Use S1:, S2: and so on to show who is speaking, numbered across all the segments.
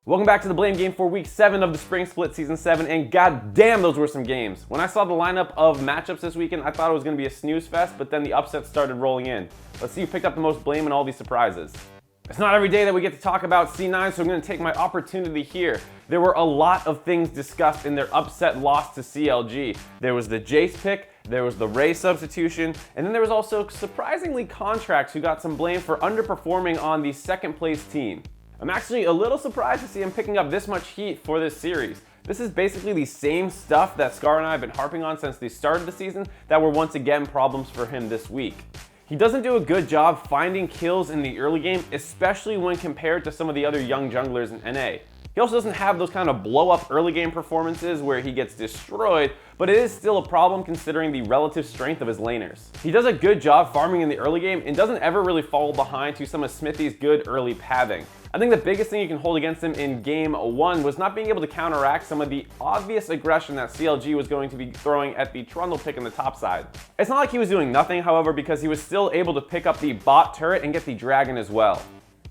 S1: Welcome back to the Blame Game for Week 7 of the Spring Split Season 7, and goddamn, those were some games. When I saw the lineup of matchups this weekend, I thought it was going to be a snooze fest, but then the upsets started rolling in. Let's see who picked up the most blame in all these surprises. It's not every day that we get to talk about C9, so I'm going to take my opportunity here. There were a lot of things discussed in their upset loss to CLG. There was the Jace pick, there was the Ray substitution, and then there was also surprisingly Contracts who got some blame for underperforming on the second place team. I'm actually a little surprised to see him picking up this much heat for this series. This is basically the same stuff that Scar and I have been harping on since the start of the season that were once again problems for him this week. He doesn't do a good job finding kills in the early game, especially when compared to some of the other young junglers in NA. He also doesn't have those kind of blow-up early game performances where he gets destroyed, but it is still a problem considering the relative strength of his laners. He does a good job farming in the early game and doesn't ever really fall behind to some of Smithy's good early pathing. I think the biggest thing you can hold against him in Game 1 was not being able to counteract some of the obvious aggression that CLG was going to be throwing at the Trundle pick in the top side. It's not like he was doing nothing, however, because he was still able to pick up the bot turret and get the dragon as well.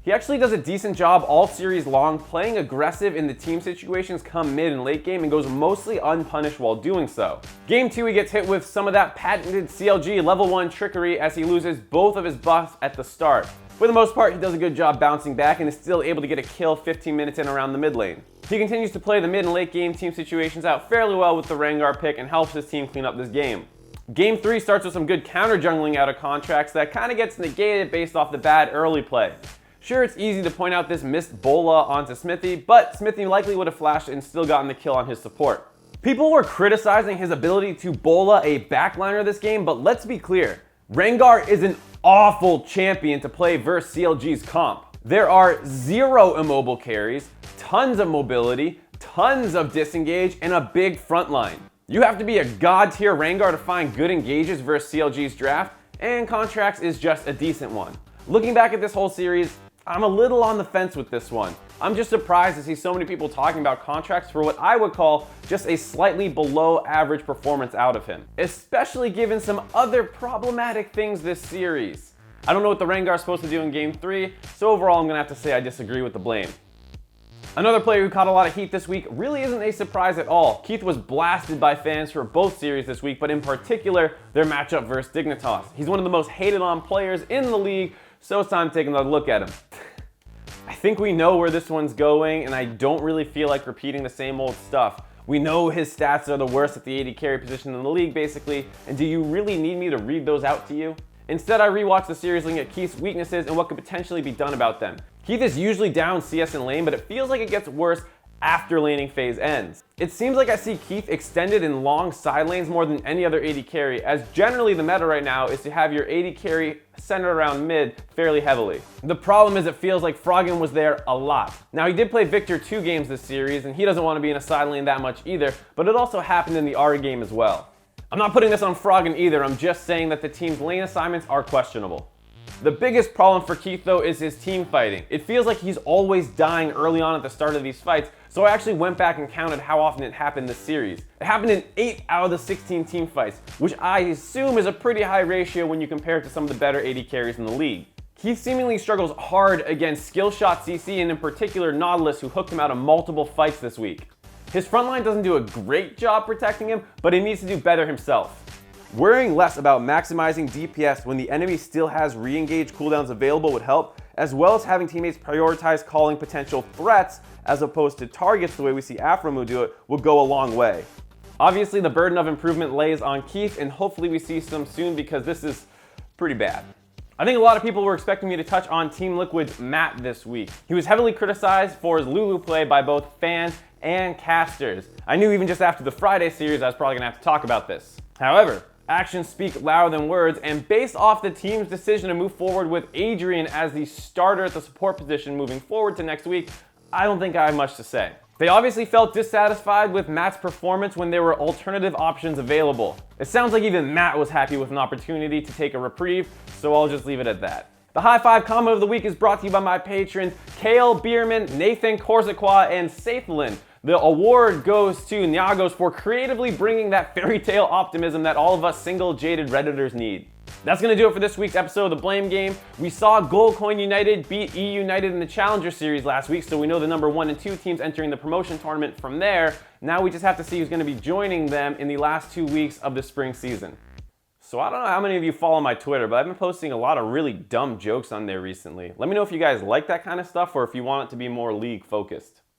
S1: He actually does a decent job all series long, playing aggressive in the team situations come mid and late game and goes mostly unpunished while doing so. Game 2 he gets hit with some of that patented CLG level 1 trickery as he loses both of his buffs at the start. For the most part, he does a good job bouncing back and is still able to get a kill 15 minutes in around the mid lane. He continues to play the mid and late game team situations out fairly well with the Rengar pick and helps his team clean up this game. Game 3 starts with some good counter jungling out of Contracts that kind of gets negated based off the bad early play. Sure, it's easy to point out this missed Bola onto Smithy, but Smithy likely would have flashed and still gotten the kill on his support. People were criticizing his ability to Bola a backliner this game, but let's be clear, Rengar is an awful champion to play versus CLG's comp. There are 0 immobile carries, tons of mobility, tons of disengage, and a big front line. You have to be a god tier Rengar to find good engages versus CLG's draft, and Contracts is just a decent one. Looking back at this whole series, I'm a little on the fence with this one. I'm just surprised to see so many people talking about Contracts for what I would call just a slightly below average performance out of him, especially given some other problematic things this series. I don't know what the Rengar is supposed to do in Game 3, so overall I'm going to have to say I disagree with the blame. Another player who caught a lot of heat this week really isn't a surprise at all. Keith was blasted by fans for both series this week, but in particular, their matchup versus Dignitas. He's one of the most hated on players in the league, so it's time to take another look at him. I think we know where this one's going, and I don't really feel like repeating the same old stuff. We know his stats are the worst at the AD carry position in the league, basically, and do you really need me to read those out to you? Instead, I rewatched the series looking at Keith's weaknesses and what could potentially be done about them. Keith is usually down CS in lane, but it feels like it gets worse after laning phase ends. It seems like I see Keith extended in long side lanes more than any other AD carry, as generally the meta right now is to have your AD carry centered around mid fairly heavily. The problem is it feels like Froggen was there a lot. Now he did play Victor 2 games this series, and he doesn't want to be in a side lane that much either, but it also happened in the Ahri game as well. I'm not putting this on Froggen either, I'm just saying that the team's lane assignments are questionable. The biggest problem for Keith though is his team fighting. It feels like he's always dying early on at the start of these fights, so I actually went back and counted how often it happened this series. It happened in 8 out of the 16 team fights, which I assume is a pretty high ratio when you compare it to some of the better AD carries in the league. Keith seemingly struggles hard against Skillshot CC and in particular Nautilus, who hooked him out of multiple fights this week. His frontline doesn't do a great job protecting him, but he needs to do better himself. Worrying less about maximizing DPS when the enemy still has re-engage cooldowns available would help, as well as having teammates prioritize calling potential threats as opposed to targets the way we see Aphromoo do it would go a long way. Obviously the burden of improvement lays on Keith, and hopefully we see some soon because this is pretty bad. I think a lot of people were expecting me to touch on Team Liquid's Matt this week. He was heavily criticized for his Lulu play by both fans and casters. I knew even just after the Friday series I was probably going to have to talk about this. However, actions speak louder than words, and based off the team's decision to move forward with Adrian as the starter at the support position moving forward to next week, I don't think I have much to say. They obviously felt dissatisfied with Matt's performance when there were alternative options available. It sounds like even Matt was happy with an opportunity to take a reprieve, so I'll just leave it at that. The High Five comment of the week is brought to you by my patrons, Kale Bierman, Nathan Korzakwa, and Sathlin. The award goes to Nyagos for creatively bringing that fairy tale optimism that all of us single jaded Redditors need. That's going to do it for this week's episode of The Blame Game. We saw Gold Coin United beat E United in the Challenger Series last week, so we know the number 1 and 2 teams entering the promotion tournament from there. Now we just have to see who's going to be joining them in the last 2 weeks of the spring season. So I don't know how many of you follow my Twitter, but I've been posting a lot of really dumb jokes on there recently. Let me know if you guys like that kind of stuff or if you want it to be more league focused.